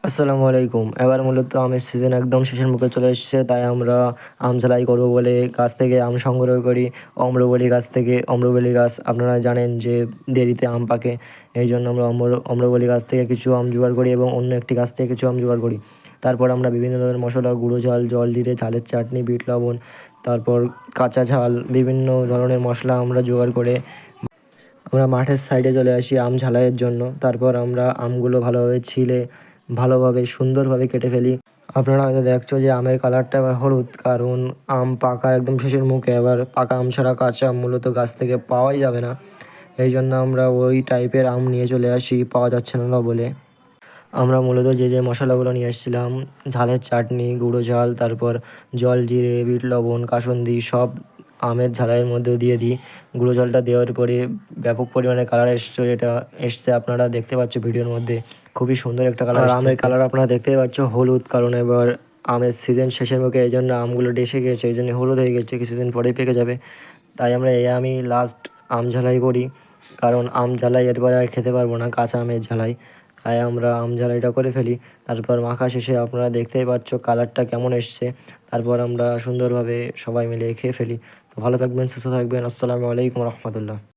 আসসালামু আলাইকুম। এবার মূলত আমের সিজন একদম শেষের মুখে চলে এসেছে, তাই আমরা আম ঝালাই করবো বলে গাছ থেকে আম সংগ্রহ করি। অম্রবলি গাছ থেকে, অম্রবলি গাছ আপনারা জানেন যে দেরিতে আম পাকে, এই জন্য আমরা অম্রবলি গাছ থেকে কিছু আম জোগাড় করি এবং অন্য একটি গাছ থেকে কিছু আম জোগাড় করি। তারপর আমরা বিভিন্ন ধরনের মশলা, গুঁড়ো ঝাল, জল জিরে, ঝালের চাটনি, বিট লবণ, তারপর কাঁচা ঝাল, বিভিন্ন ধরনের মশলা আমরা জোগাড় করে আমরা মাঠের সাইডে চলে আসি আম ঝালাইয়ের জন্য। তারপর আমরা আমগুলো ভালোভাবে ছিলে ভালোভাবে সুন্দরভাবে কেটে ফেলি। আপনারা হয়তো দেখছো যে আমের কালারটা এবার হলুদ, কারণ আম পাকা একদম শেষের মুখে। এবার পাকা আম ছাড়া কাঁচা আম মূলত গাছ থেকে পাওয়াই যাবে না, এই জন্য আমরা ওই টাইপের আম নিয়ে চলে আসি, পাওয়া যাচ্ছে না বলে। আমরা মূলত যে মশলাগুলো নিয়ে এসেছিলাম, ঝালের চাটনি, গুঁড়ো ঝাল, তারপর জল জিরে, বিট লবণ, কাসুন্দি সব আমের ঝালাইয়ের মধ্যে দিয়ে দিই। গুঁড়ো জলটা দেওয়ার পরে ব্যাপক পরিমাণে কালার এসছে আপনারা দেখতে পাচ্ছ ভিডিওর মধ্যে, খুবই সুন্দর একটা কালার। আর আমের কালার আপনারা দেখতেই পাচ্ছ হলুদ, কারণ এবার আমের সিজন শেষের মুখে, এই জন্য আমগুলো ডেসে গেছে, এই জন্য হলুদ হয়ে গেছে, কিছুদিন পরেই পেকে যাবে। তাই আমরা এই আমই লাস্ট আম ঝালাই করি, কারণ আম ঝালাই এরপরে আর খেতে পারবো না, কাঁচা আমের ঝালাই। তাই আমরা আম ঝালাইটা করে ফেলি। তারপর মাখা শেষে আপনারা দেখতেই পাচ্ছ কালারটা কেমন এসছে। তারপর আমরা সুন্দরভাবে সবাই মিলে খেয়ে ফেলি। তো ভালো থাকবেন, সুস্থ থাকবেন। আসসালামু আলাইকুম রহমতুল্লাহ।